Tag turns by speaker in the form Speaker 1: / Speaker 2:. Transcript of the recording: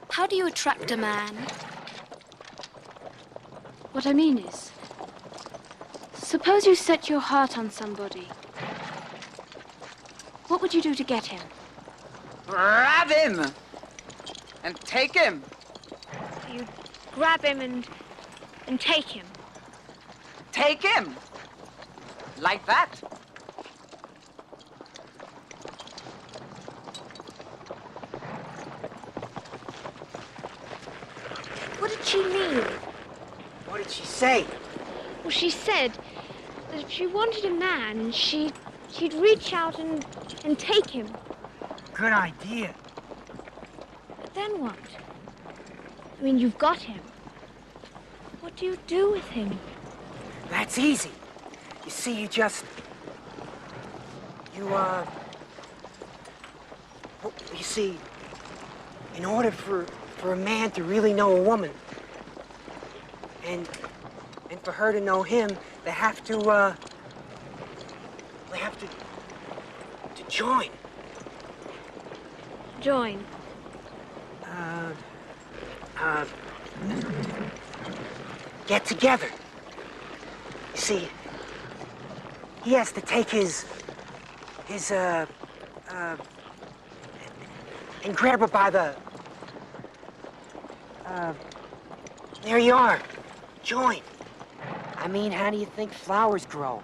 Speaker 1: How do you attract a man?
Speaker 2: What I mean is, suppose you set your heart on somebody. What would you do to get him?
Speaker 3: Grab him! And take him!
Speaker 4: You grab him and take him.
Speaker 3: Take him! Like that.
Speaker 4: What did she mean?
Speaker 5: What did she say?
Speaker 4: Well, she said that if she wanted a man, she'd reach out and take him.
Speaker 5: Good idea.
Speaker 4: But then what? I mean, you've got him. What do you do with him?
Speaker 5: That's easy. You see, well, you see, in order for a man to really know a woman, and for her to know him, they have to join.
Speaker 4: Join.
Speaker 5: Get together. You see, he has to take his, and grab her by the, there you are. Join. I mean, how do you think flowers grow?